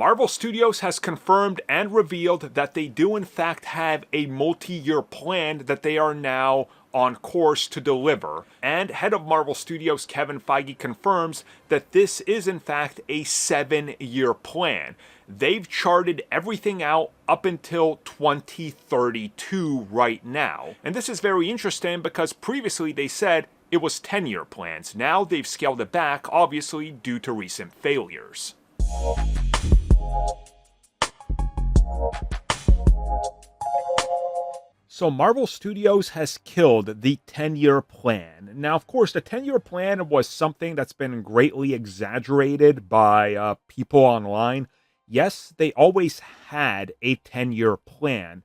Marvel Studios has confirmed and revealed that they do in fact have a multi-year plan that they are now on course to deliver. And head of Marvel Studios Kevin Feige confirms that this is in fact a 7-year plan. They've charted everything out up until 2032 right now. And this is very interesting because previously they said it was 10-year plans. Now they've scaled it back, obviously due to recent failures. So Marvel Studios has killed the 10-year plan. Now, of course, the 10-year plan was something that's been greatly exaggerated by people online. Yes, they always had a 10-year plan,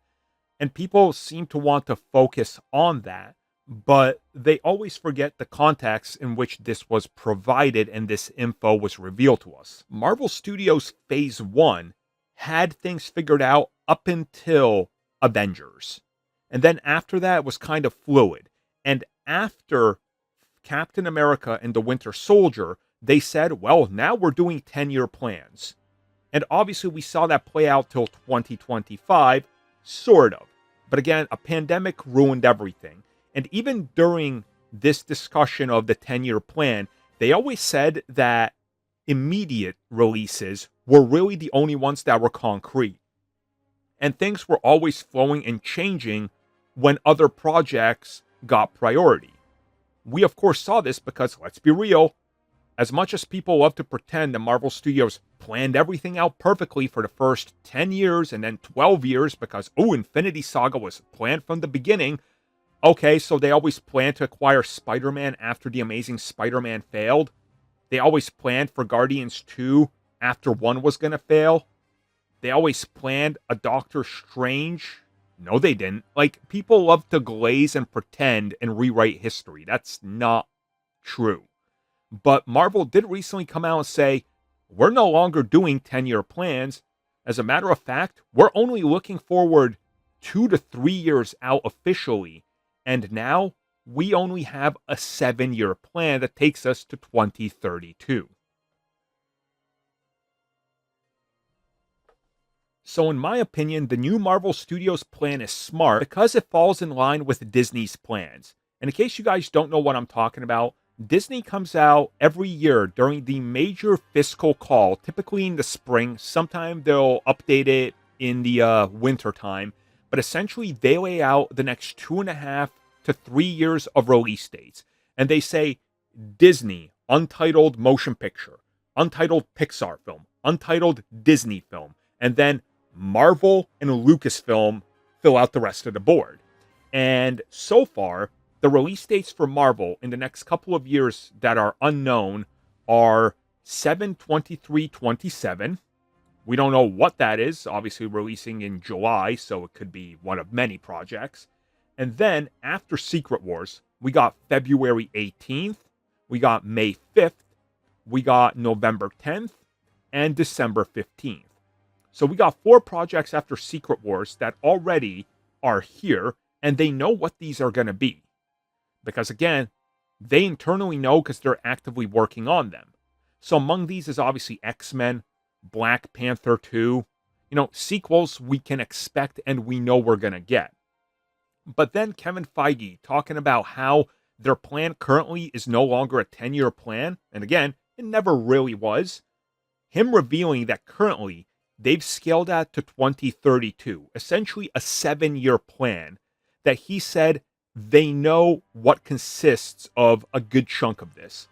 and people seem to want to focus on that, but they always forget the context in which this was provided and this info was revealed to us. Marvel Studios Phase 1 had things figured out up until Avengers. And then after that, it was kind of fluid. And after Captain America and the Winter Soldier, they said, well, now we're doing 10-year plans. And obviously, we saw that play out till 2025, sort of. But again, a pandemic ruined everything. And even during this discussion of the 10-year plan, they always said that immediate releases were really the only ones that were concrete. And things were always flowing and changing when other projects got priority. We, of course, saw this because, let's be real, as much as people love to pretend that Marvel Studios planned everything out perfectly for the first 10 years and then 12 years because, Infinity Saga was planned from the beginning. Okay, so they always planned to acquire Spider-Man after The Amazing Spider-Man failed. They always planned for Guardians 2 after 1 was going to fail. They always planned a Doctor Strange. No, they didn't. People love to glaze and pretend and rewrite history. That's not true. But Marvel did recently come out and say, we're no longer doing 10-year plans. As a matter of fact, we're only looking forward 2 to 3 years out officially. And now we only have a 7-year plan that takes us to 2032. So in my opinion, the new Marvel Studios plan is smart because it falls in line with Disney's plans. And in case you guys don't know what I'm talking about, Disney comes out every year during the major fiscal call, typically in the spring. Sometime they'll update it in the winter time. But essentially, they lay out the next 2.5 to 3 years of release dates. And they say Disney, untitled motion picture, untitled Pixar film, untitled Disney film, and then Marvel and Lucasfilm fill out the rest of the board. And so far, the release dates for Marvel in the next couple of years that are unknown are 7/23/27. We don't know what that is, obviously releasing in July, so it could be one of many projects. And then after Secret Wars, we got February 18th, we got May 5th, we got November 10th, and December 15th. So we got 4 projects after Secret Wars that already are here, and they know what these are going to be. Because again, they internally know because they're actively working on them. So among these is obviously X-Men, Black Panther 2. Sequels we can expect and we know we're going to get. But then Kevin Feige talking about how their plan currently is no longer a 10-year plan. And again, it never really was. Him revealing that currently they've scaled that to 2032, essentially a 7-year plan that he said they know what consists of a good chunk of this.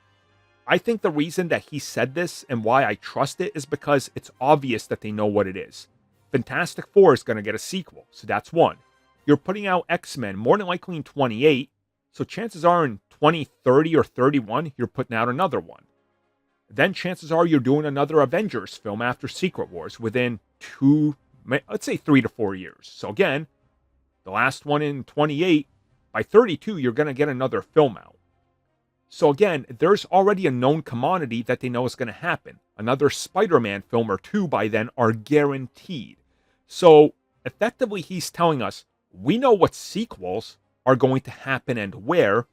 I think the reason that he said this and why I trust it is because it's obvious that they know what it is. Fantastic Four is going to get a sequel, so that's one. You're putting out X-Men more than likely in 28, so chances are in 2030 or 31, you're putting out another one. Then chances are you're doing another Avengers film after Secret Wars within 3 to 4 years. So again, the last one in 28, by 32, you're going to get another film out. So again, there's already a known commodity that they know is going to happen. Another Spider-Man film or 2 by then are guaranteed. So effectively, he's telling us, we know what sequels are going to happen and where,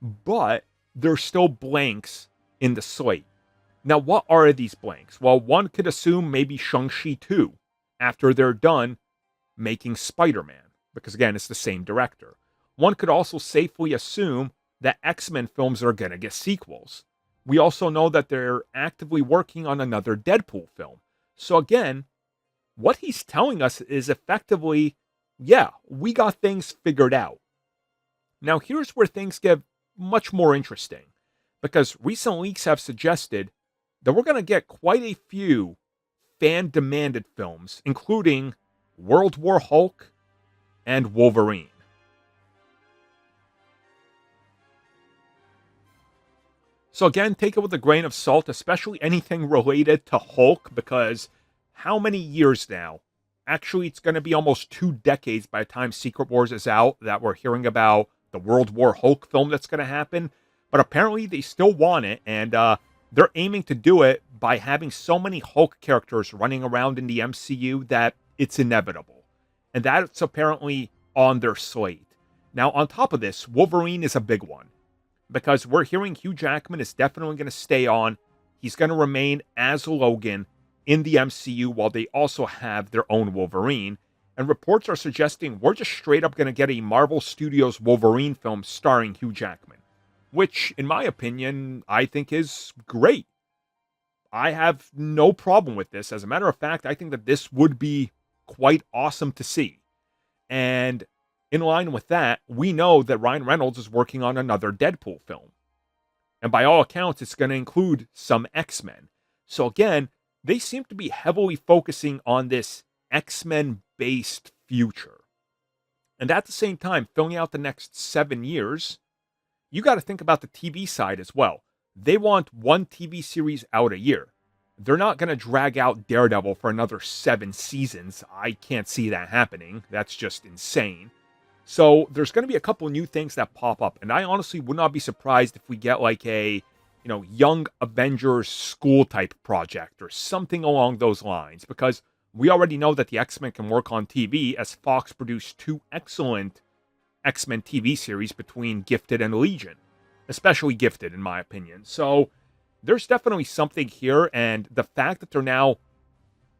but there's still blanks in the slate. Now, what are these blanks? Well, one could assume maybe Shang-Chi 2 after they're done making Spider-Man, because again, it's the same director. One could also safely assume that X-Men films are going to get sequels. We also know that they're actively working on another Deadpool film. So again, what he's telling us is effectively, yeah, we got things figured out. Now, here's where things get much more interesting, because recent leaks have suggested that we're going to get quite a few fan demanded films, including World War Hulk and Wolverine. So, again, take it with a grain of salt, especially anything related to Hulk, because how many years now? Actually, it's going to be almost 2 decades by the time Secret Wars is out that we're hearing about the World War Hulk film that's going to happen. But apparently, they still want it, and they're aiming to do it by having so many Hulk characters running around in the MCU that it's inevitable. And that's apparently on their slate. Now, on top of this, Wolverine is a big one, because we're hearing Hugh Jackman is definitely going to stay on. He's going to remain as Logan in the MCU while they also have their own Wolverine. And reports are suggesting we're just straight up going to get a Marvel Studios Wolverine film starring Hugh Jackman, which, in my opinion, I think is great. I have no problem with this. As a matter of fact, I think that this would be quite awesome to see. And in line with that, we know that Ryan Reynolds is working on another Deadpool film. And by all accounts, it's going to include some X-Men. So again, they seem to be heavily focusing on this X-Men based future. And at the same time, filling out the next 7 years, you got to think about the TV side as well. They want one TV series out a year. They're not going to drag out Daredevil for another 7 seasons. I can't see that happening. That's just insane. So there's going to be a couple new things that pop up. And I honestly would not be surprised if we get like a, Young Avengers school type project or something along those lines. Because we already know that the X-Men can work on TV, as Fox produced 2 excellent X-Men TV series between Gifted and Legion. Especially Gifted, in my opinion. So there's definitely something here, and the fact that they're now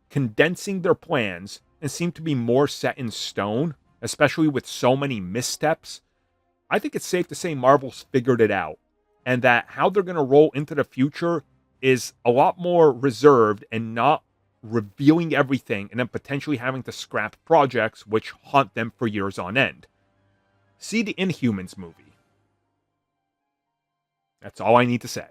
condensing their plans and seem to be more set in stone, especially with so many missteps, I think it's safe to say Marvel's figured it out, and that how they're going to roll into the future is a lot more reserved and not revealing everything and then potentially having to scrap projects which haunt them for years on end. See the Inhumans movie. That's all I need to say.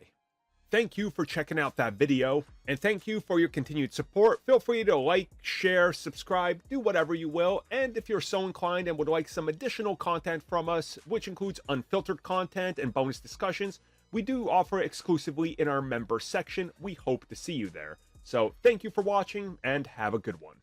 Thank you for checking out that video, and thank you for your continued support. Feel free to like, share, subscribe, do whatever you will, and if you're so inclined and would like some additional content from us, which includes unfiltered content and bonus discussions, we do offer exclusively in our member section. We hope to see you there. So thank you for watching, and have a good one.